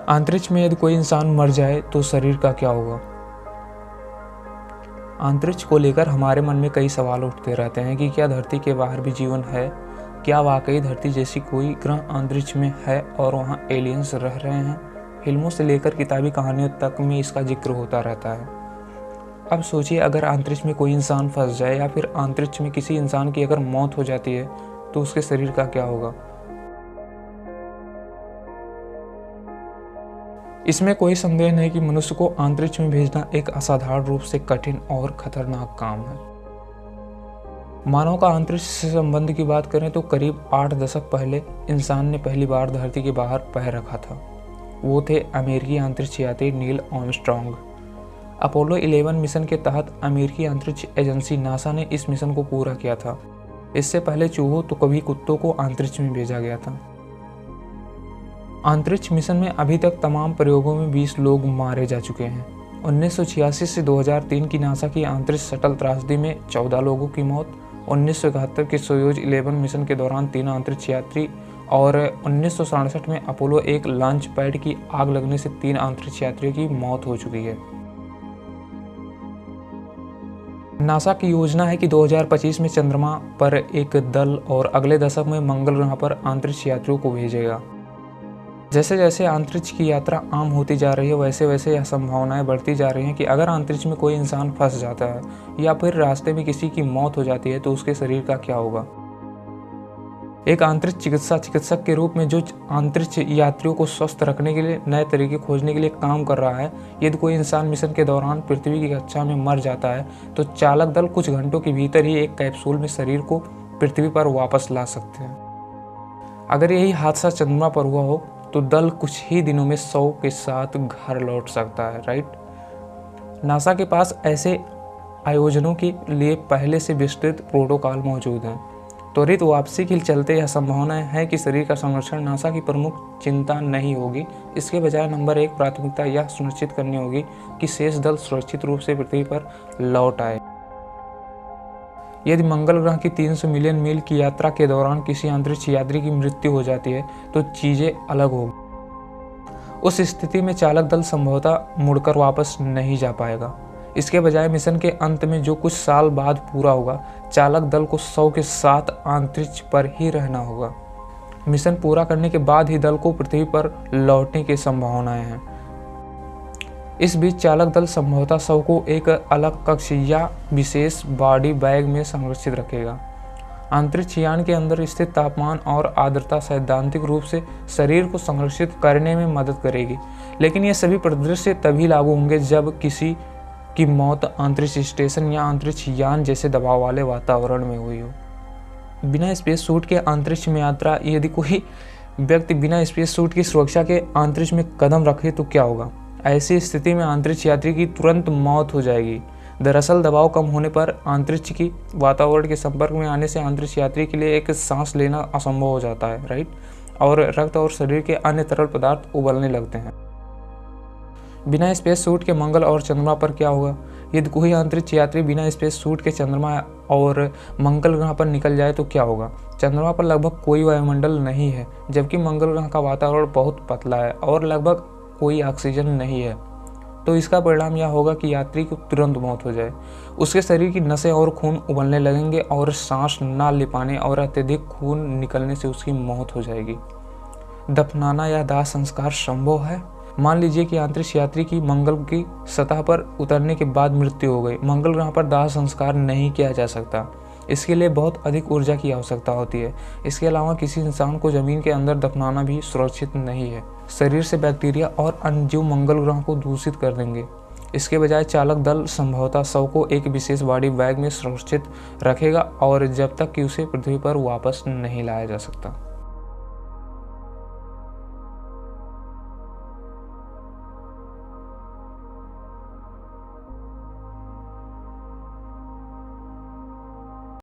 अंतरिक्ष में यदि कोई इंसान मर जाए तो शरीर का क्या होगा? अंतरिक्ष को लेकर हमारे मन में कई सवाल उठते रहते हैं कि क्या धरती के बाहर भी जीवन है? क्या वाकई धरती जैसी कोई ग्रह अंतरिक्ष में है और वहाँ एलियंस रह रहे हैं? फिल्मों से लेकर किताबी कहानियों तक में इसका जिक्र होता रहता है। अब सोचिए, अगर अंतरिक्ष में कोई इंसान फंस जाए या फिर अंतरिक्ष में किसी इंसान की अगर मौत हो जाती है तो उसके शरीर का क्या होगा? इसमें कोई संदेह नहीं कि मनुष्य को अंतरिक्ष में भेजना एक असाधारण रूप से कठिन और खतरनाक काम है। मानव का अंतरिक्ष से संबंध की बात करें तो करीब 8 दशक पहले इंसान ने पहली बार धरती के बाहर पैर रखा था। वो थे अमेरिकी अंतरिक्ष यात्री नील आर्मस्ट्रांग। अपोलो 11 मिशन के तहत अमेरिकी अंतरिक्ष एजेंसी नासा ने इस मिशन को पूरा किया था। इससे पहले चूहों तो कभी कुत्तों को अंतरिक्ष में भेजा गया था। अंतरिक्ष मिशन में अभी तक तमाम प्रयोगों में 20 लोग मारे जा चुके हैं। 1986 से 2003 की नासा की अंतरिक्ष शटल त्रासदी में 14 लोगों की मौत, 1971 के सोयूज 11 मिशन के दौरान 3 अंतरिक्ष यात्री और 1967 में अपोलो 1 लॉन्च पैड की आग लगने से 3 अंतरिक्ष यात्रियों की मौत हो चुकी है। नासा की योजना है कि 2025 में चंद्रमा पर एक दल और अगले दशक में मंगल ग्रह पर अंतरिक्ष यात्रियों को भेजेगा। जैसे जैसे अंतरिक्ष की यात्रा आम होती जा रही है वैसे वैसे यह संभावनाएं बढ़ती जा रही हैं कि अगर अंतरिक्ष में कोई इंसान फंस जाता है या फिर रास्ते में किसी की मौत हो जाती है तो उसके शरीर का क्या होगा। एक अंतरिक्ष चिकित्सक के रूप में जो अंतरिक्ष यात्रियों को स्वस्थ रखने के लिए नए तरीके खोजने के लिए काम कर रहा है, यदि कोई इंसान मिशन के दौरान पृथ्वी की कक्षा में मर जाता है तो चालक दल कुछ घंटों के भीतर ही एक कैप्सूल में शरीर को पृथ्वी पर वापस ला सकते हैं। अगर यही हादसा चंद्रमा पर हुआ हो तो दल कुछ ही दिनों में 100 के साथ घर लौट सकता है, राइट। नासा के पास ऐसे आयोजनों के लिए पहले से विस्तृत प्रोटोकॉल मौजूद हैं। त्वरित वापसी के चलते यह संभावना है कि शरीर का संरक्षण नासा की प्रमुख चिंता नहीं होगी। इसके बजाय नंबर 1 प्राथमिकता यह सुनिश्चित करनी होगी कि शेष दल सुरक्षित रूप से पृथ्वी पर लौट आए। यदि मंगल ग्रह की 300 मिलियन मील की यात्रा के दौरान किसी अंतरिक्ष यात्री की मृत्यु हो जाती है तो चीजें अलग होगी। उस स्थिति में चालक दल संभवतः मुड़कर वापस नहीं जा पाएगा। इसके बजाय मिशन के अंत में जो कुछ साल बाद पूरा होगा, चालक दल को 100 के साथ अंतरिक्ष पर ही रहना होगा। मिशन पूरा करने के बाद ही दल को पृथ्वी पर लौटने की संभावनाएं हैं। इस बीच चालक दल संभवतः शव को एक अलग कक्ष या विशेष बॉडी बैग में संरक्षित रखेगा। अंतरिक्ष यान के अंदर स्थित तापमान और आर्द्रता सैद्धांतिक रूप से शरीर को संरक्षित करने में मदद करेगी, लेकिन ये सभी परिदृश्य तभी लागू होंगे जब किसी की मौत अंतरिक्ष स्टेशन या अंतरिक्ष यान जैसे दबाव वाले वातावरण में हुई हो। बिना स्पेस सूट के अंतरिक्ष में यात्रा, यदि कोई व्यक्ति बिना स्पेस सूट की सुरक्षा के अंतरिक्ष में कदम रखे तो क्या होगा? ऐसी स्थिति में अंतरिक्ष यात्री की तुरंत मौत हो जाएगी। दरअसल दबाव कम होने पर अंतरिक्ष की वातावरण के संपर्क में आने से अंतरिक्ष यात्री के लिए एक सांस लेना असंभव हो जाता है, राइट, और रक्त और शरीर के अन्य तरल पदार्थ उबलने लगते हैं। बिना स्पेस सूट के मंगल और चंद्रमा पर क्या होगा? यदि कोई अंतरिक्ष यात्री बिना स्पेस सूट के चंद्रमा और मंगल ग्रह पर निकल जाए तो क्या होगा? चंद्रमा पर लगभग कोई वायुमंडल नहीं है, जबकि मंगल ग्रह का वातावरण बहुत पतला है और लगभग कोई ऑक्सीजन नहीं है। तो इसका परिणाम यह होगा कि यात्री को तुरंत मौत हो जाए। उसके शरीर की नसें और खून उबलने लगेंगे और सांस ना ले पाने और अत्यधिक खून निकलने से उसकी मौत हो जाएगी। दफनाना या दाह संस्कार संभव है? मान लीजिए कि अंतरिक्ष यात्री की मंगल की सतह पर उतरने के बाद मृत्यु हो गई। मंगल ग्रह पर दाह संस्कार नहीं किया जा सकता। इसके लिए बहुत अधिक ऊर्जा की आवश्यकता होती है। इसके अलावा किसी इंसान को जमीन के अंदर दफनाना भी सुरक्षित नहीं है। शरीर से बैक्टीरिया और अन्य जीव मंगल ग्रह को दूषित कर देंगे। इसके बजाय चालक दल संभवतः शव को एक विशेष बॉडी बैग में सुरक्षित रखेगा और जब तक कि उसे पृथ्वी पर वापस नहीं लाया जा सकता।